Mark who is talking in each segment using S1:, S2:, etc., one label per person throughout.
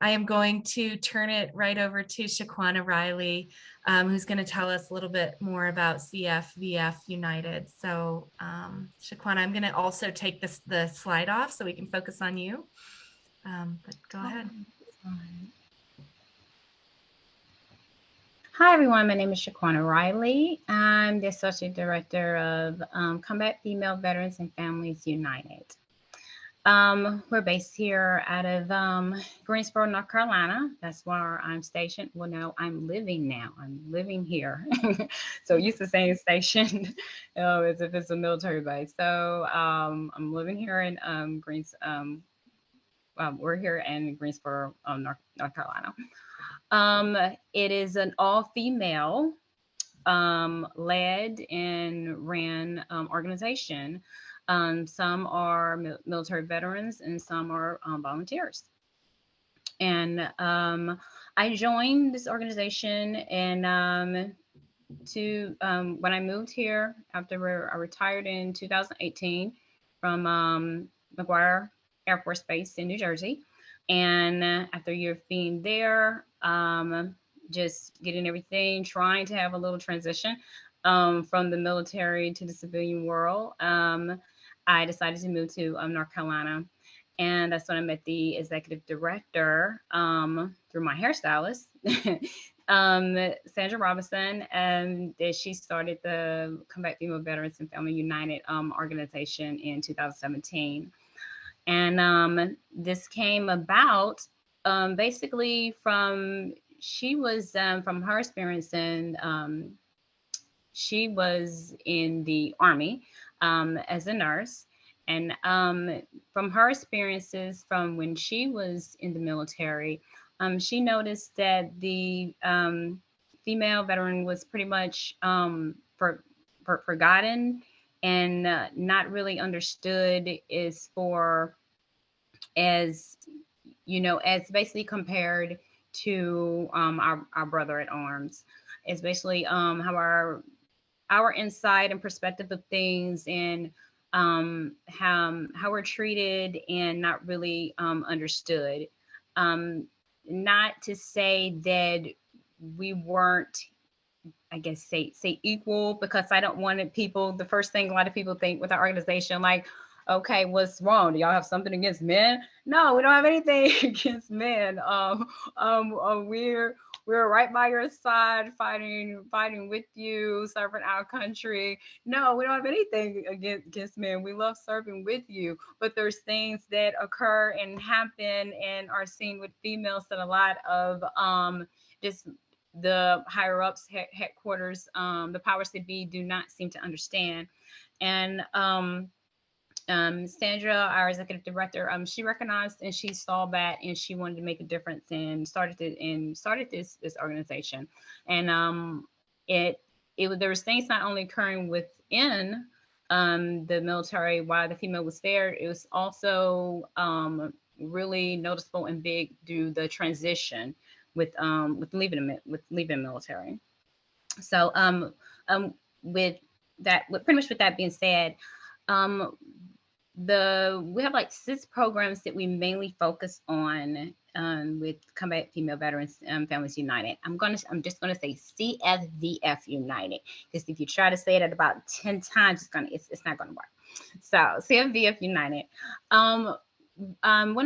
S1: I am going to turn it right over to Shaquana Riley, who's going to tell us a little bit more about CFVF United. So Shaquana, I'm going to also take the slide off so we can focus on you. But go ahead.
S2: Hi, everyone. My name is Shaquanna Riley. I'm the Associate Director of Combat Female Veterans and Families United. We're based here out of Greensboro, North Carolina. That's where I'm stationed. Well, no, I'm living now. I'm living here. So used to saying stationed as if it's a military base. So I'm living here in we're here in Greensboro, North Carolina. It is an all-female led and ran organization. Some are military veterans and some are volunteers. And I joined this organization and when I moved here after I retired in 2018 from McGuire Air Force Base in New Jersey. And after a year of being there, just getting everything, trying to have a little transition from the military to the civilian world, I decided to move to North Carolina. And that's when I met the executive director through my hairstylist, Sandra Robinson, and she started the Combat Female Veterans and Family United organization in 2017. And this came about basically from from her experience, and she was in the Army as a nurse. And from her experiences from when she was in the military, she noticed that the female veteran was pretty much forgotten and not really understood as as basically compared to our brother at arms. It's basically how our insight and perspective of things, and how we're treated and not really understood. Not to say that we weren't, I guess, say equal, because I don't want people. The first thing a lot of people think with our organization, like, okay, what's wrong? Do y'all have something against men? No, we don't have anything against men. We're right by your side, fighting with you, serving our country. No, we don't have anything against men. We love serving with you. But there's things that occur and happen and are seen with females that a lot of just the higher ups, headquarters, the powers that be do not seem to understand. And Sandra, our executive director, she recognized and she saw that, and she wanted to make a difference and started this organization. And there was things not only occurring within the military while the female was there. It was also really noticeable and big due the transition with leaving the military. So with pretty much with that being said, we have like 6 programs that we mainly focus on with Combat Female Veterans Families United. I'm just gonna say CFVF United, because if you try to say it at about 10 times, it's not gonna work. So CFVF United. One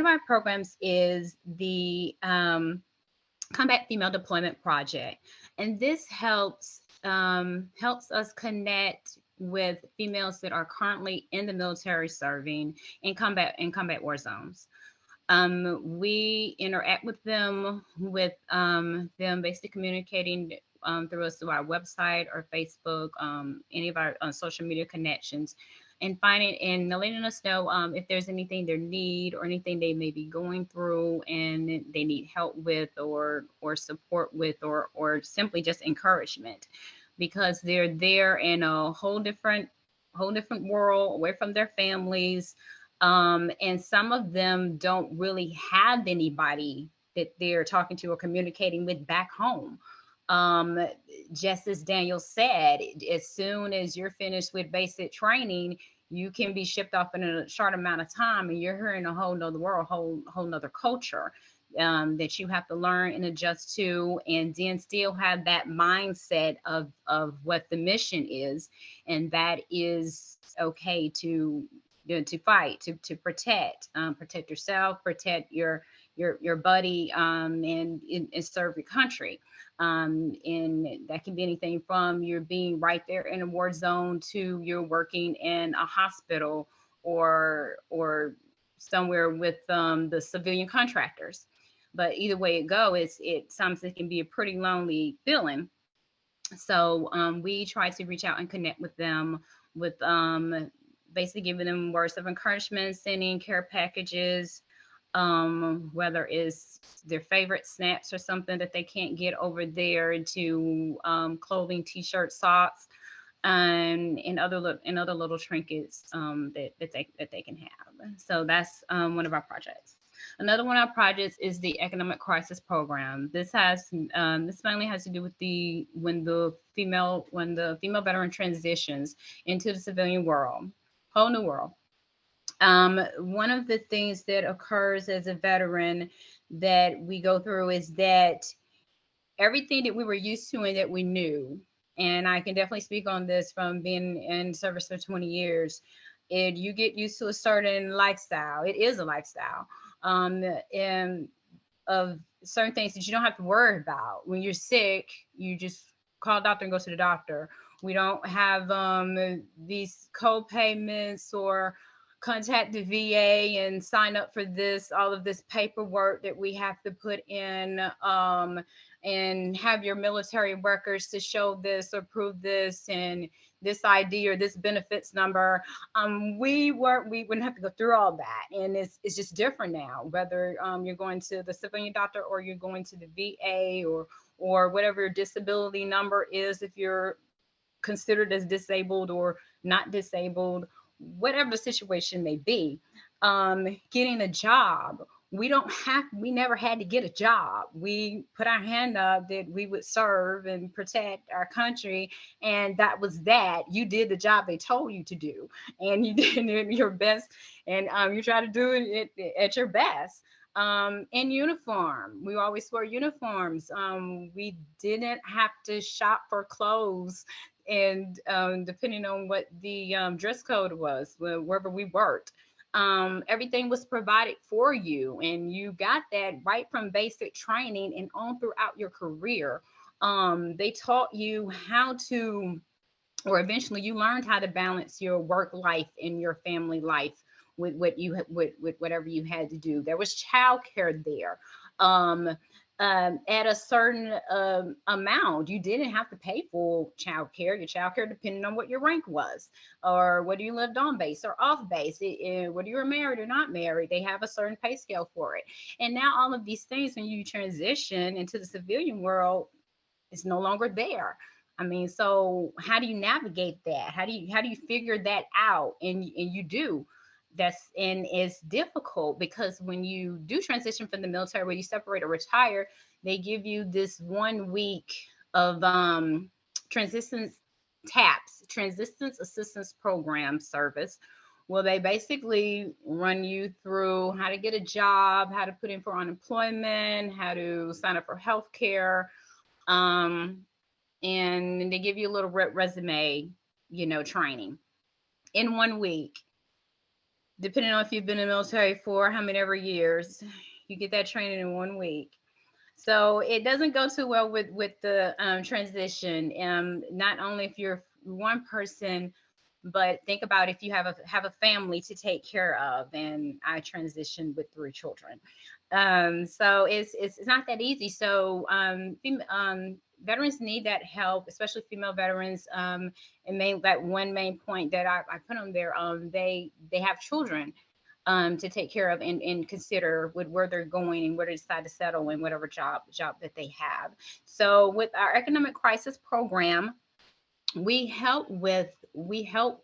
S2: of our programs is the Combat Female Deployment Project, and this helps us connect with females that are currently in the military serving in combat war zones. We interact with them basically communicating through our website or Facebook, any of our social media connections, and finding and letting us know if there's anything they need or anything they may be going through and they need help with or support with, or simply just encouragement, because they're there in a whole different world, away from their families, and some of them don't really have anybody that they're talking to or communicating with back home. Just as Daniel said, as soon as you're finished with basic training, you can be shipped off in a short amount of time, and you're here in a whole nother world, whole nother culture. that you have to learn and adjust to, and then still have that mindset of what the mission is, and that is okay to to fight, to protect, protect yourself, protect your buddy, and serve your country. And that can be anything from you're being right there in a war zone to you're working in a hospital or somewhere with the civilian contractors. But either way it go, it sometimes it can be a pretty lonely feeling. So we try to reach out and connect with them with basically giving them words of encouragement, sending care packages, whether it's their favorite snacks or something that they can't get over there, to clothing, t-shirts, socks, and other little trinkets that they can have. So that's one of our projects. Another one of our projects is the Economic Crisis Program. This mainly has to do with when the female veteran transitions into the civilian world, whole new world. One of the things that occurs as a veteran that we go through is that everything that we were used to and that we knew, and I can definitely speak on this from being in service for 20 years, you get used to a certain lifestyle. It is a lifestyle, and of certain things that you don't have to worry about. When you're sick, you just call a doctor and go to the doctor. We don't have these co-payments or contact the VA and sign up for this, all of this paperwork that we have to put in, and have your military records to show this or prove this, and this ID or this benefits number. We wouldn't have to go through all that, and it's just different now. Whether you're going to the civilian doctor or you're going to the VA, or whatever your disability number is, if you're considered as disabled or not disabled, whatever the situation may be, getting a job. We never had to get a job. We put our hand up that we would serve and protect our country, and that was that. You did the job they told you to do, and you did it your best, and you try to do it at your best. In uniform, we always wore uniforms. We didn't have to shop for clothes, and depending on what the dress code was, wherever we worked, everything was provided for you, and you got that right from basic training and on throughout your career. They taught you how to, or eventually you learned how to balance your work life and your family life with with whatever you had to do. There was childcare there. At a certain amount, you didn't have to pay for childcare. Your childcare depending on what your rank was, or whether you lived on base or off base, whether you were married or not married. They have a certain pay scale for it. And now all of these things, when you transition into the civilian world, it's no longer there. I mean, so how do you navigate that? How do you figure that out? And you do. And it's difficult because when you do transition from the military, where you separate or retire, they give you this 1 week of transition transitions assistance program service, where they basically run you through how to get a job, how to put in for unemployment, how to sign up for health care, and they give you a little resume, training in 1 week. Depending on if you've been in the military for how many ever years, you get that training in 1 week. So it doesn't go too well with the transition. Not only if you're one person, but think about if you have a family to take care of. And I transitioned with 3 children, so it's not that easy. So veterans need that help, especially female veterans. And that one main point that I put on there, they have children to take care of and consider with where they're going and where they decide to settle in whatever job that they have. So with our economic crisis program, we help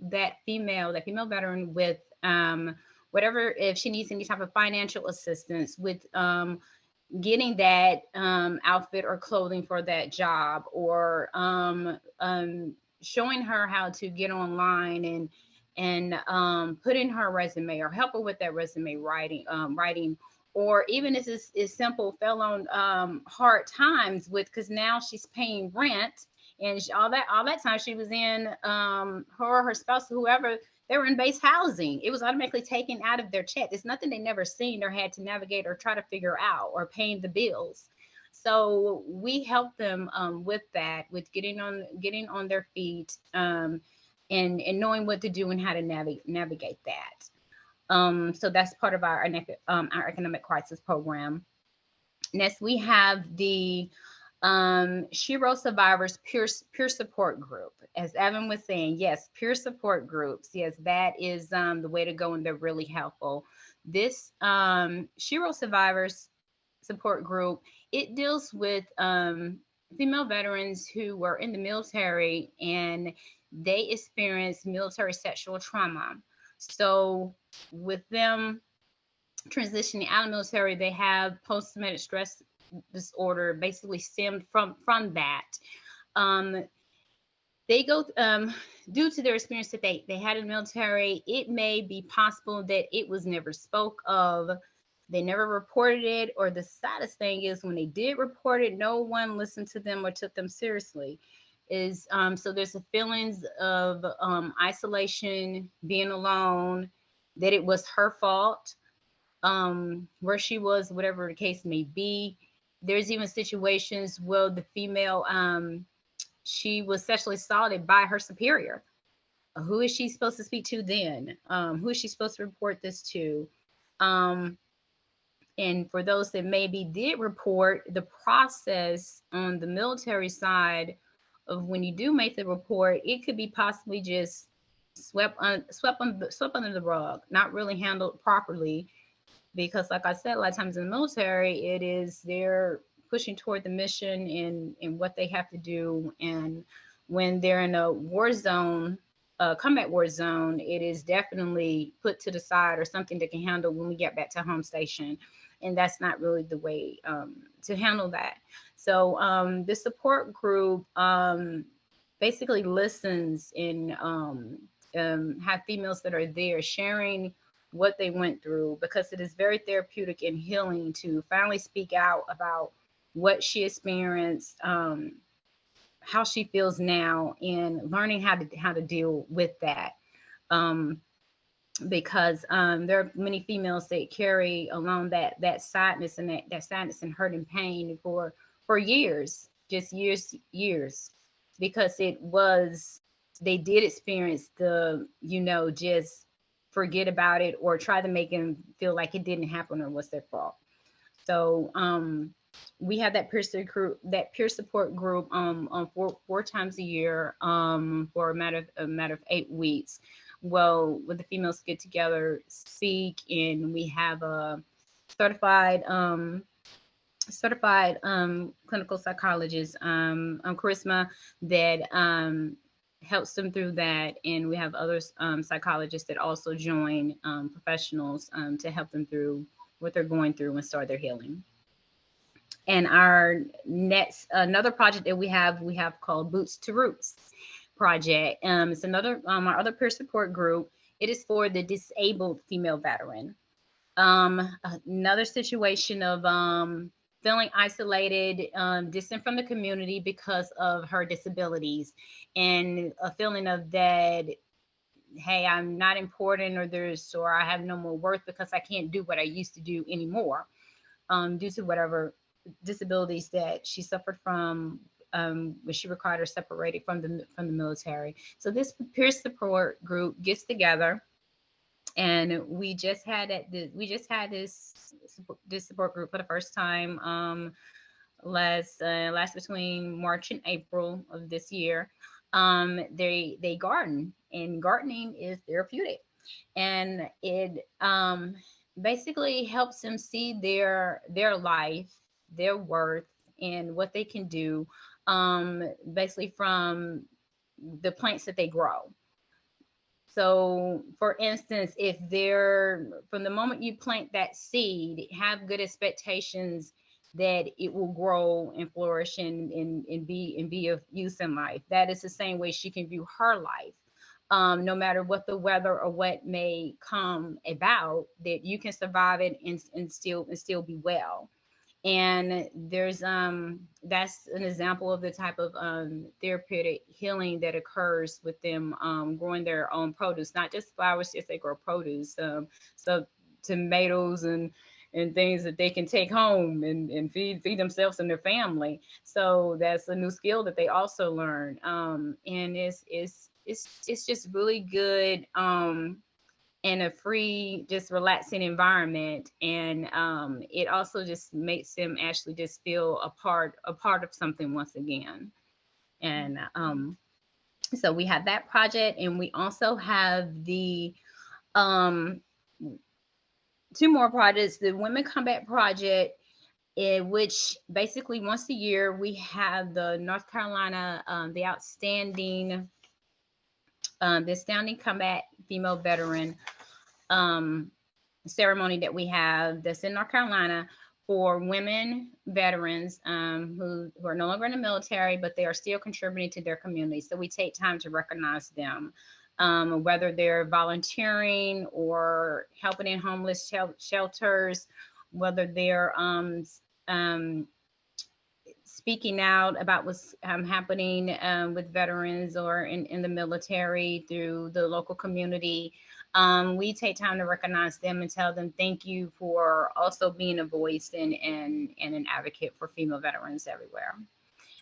S2: that female veteran with whatever, if she needs any type of financial assistance with getting that outfit or clothing for that job, or showing her how to get online and put in her resume, or help her with that resume writing, or even as simple, fell on hard times with, because now she's paying rent, and all that time she was in, her or her spouse, whoever, they were in base housing. It was automatically taken out of their check. It's nothing they never seen or had to navigate or try to figure out, or paying the bills. So we help them with that, with getting on their feet, and knowing what to do and how to navigate that. So that's part of our economic crisis program. Next, we have the Shiro Survivors Peer Support Group. As Evan was saying, yes, peer support groups. Yes, that is the way to go, and they're really helpful. This Shiro Survivors Support Group, it deals with female veterans who were in the military and they experienced military sexual trauma. So with them transitioning out of the military, they have post-traumatic stress disorder, basically stemmed from that. Um, they go due to their experience that they had in the military. It may be possible that it was never spoke of. They never reported it, or the saddest thing is when they did report it, no one listened to them or took them seriously. Is So there's a feelings of isolation, being alone, that it was her fault, where she was, whatever the case may be. There's even situations where the female, she was sexually assaulted by her superior. Who is she supposed to speak to then? Who is she supposed to report this to? Um, and for those that maybe did report, the process on the military side of when you do make the report, it could be possibly just swept under the rug, not really handled properly, because like I said, a lot of times in the military, it is they're pushing toward the mission and what they have to do. And when they're in a war zone, a combat war zone, it is definitely put to the side, or something that can handle when we get back to home station. And that's not really the way to handle that. So the support group basically listens and have females that are there sharing what they went through, because it is very therapeutic and healing to finally speak out about what she experienced, how she feels now, and learning how to deal with that. Um, because there are many females that carry along that sadness and that sadness and hurt and pain for years, just years, because they did experience the, just forget about it, or try to make them feel like it didn't happen or was their fault. So we have that peer support group on four times a year, for a matter of 8 weeks. Well, when the females get together, speak, and we have a certified clinical psychologist, Charisma, that helps them through that. And we have other psychologists that also join, professionals, to help them through what they're going through and start their healing. And our next another project that we have called Boots to Roots project. It's another our other peer support group. It is for the disabled female veteran. Another situation of feeling isolated, distant from the community because of her disabilities, and a feeling of that, hey, I'm not important, or I have no more worth because I can't do what I used to do anymore, due to whatever disabilities that she suffered from, when she required or separated from the military. So this peer support group gets together, and we just had this support group for the first time, last between March and April of this year. They garden, and gardening is therapeutic, and it basically helps them see their life, their worth, and what they can do, basically from the plants that they grow. So, for instance, if they're from the moment you plant that seed, have good expectations that it will grow and flourish and be of use in life. That is the same way she can view her life. no matter what the weather or what may come about, that you can survive it and still be well. And there's that's an example of the type of therapeutic healing that occurs with them growing their own produce, not just flowers, just they grow produce, so tomatoes and things that they can take home and feed themselves and their family. So that's a new skill that they also learn, and it's just really good, in a free, just relaxing environment. And it also just makes them actually just feel a part of something once again. And so we have that project, and we also have the um, two more projects: the Women Combat Project, in which basically once a year we have the North Carolina, the astounding combat female veteran um, ceremony that we have, that's in North Carolina, for women veterans, who are no longer in the military, but they are still contributing to their community. So we take time to recognize them, whether they're volunteering or helping in homeless shelters, whether they're um, speaking out about what's happening with veterans or in the military through the local community. We take time to recognize them and tell them thank you for also being a voice and an advocate for female veterans everywhere.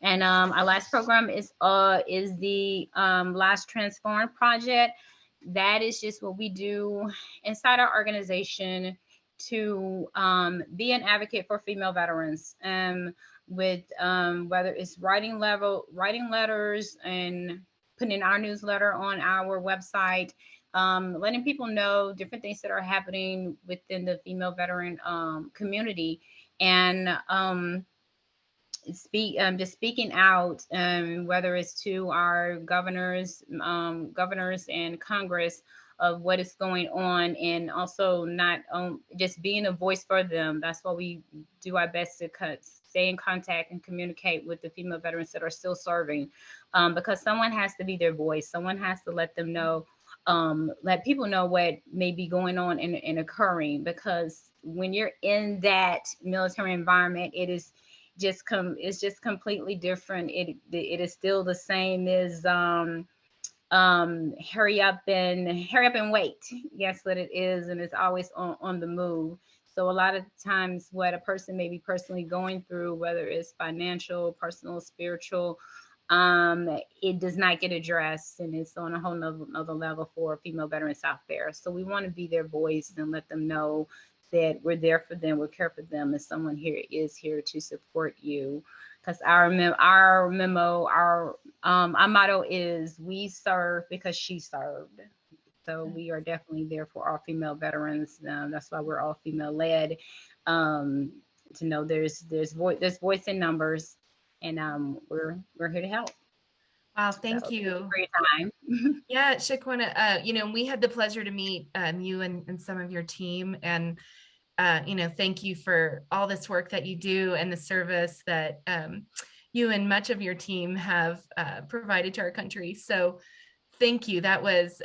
S2: And our last program is the Last Transform Project. That is just what we do inside our organization to be an advocate for female veterans. With whether it's writing letters and putting our newsletter on our website, letting people know different things that are happening within the female veteran community, and just speaking out, whether it's to our governors and Congress, of what is going on, and also not just being a voice for them. That's why we do our best to stay in contact and communicate with the female veterans that are still serving, because someone has to be their voice. Someone has to let them know, let people know what may be going on and occurring, because when you're in that military environment, it's just completely different. It is still the same as hurry up and wait. Yes, what it is, and it's always on the move. So a lot of times what a person may be personally going through, whether it's financial, personal, spiritual, it does not get addressed, and it's on a whole nother level for female veterans out there. So we want to be their voice and let them know that we're there for them, we're care for them, and someone here is here to support you. Because our motto is, we serve because she served. So we are definitely there for our female veterans. That's why we're all female led. To know there's voice in numbers, and we're here to help.
S1: Wow, thank you
S2: for your time.
S1: Yeah, Shaquana, we had the pleasure to meet you and some of your team, and thank you for all this work that you do and the service that you and much of your team have provided to our country. So thank you. That was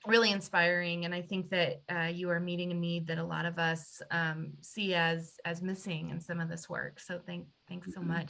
S1: really inspiring. And I think that you are meeting a need that a lot of us see as missing in some of this work. So thanks so much.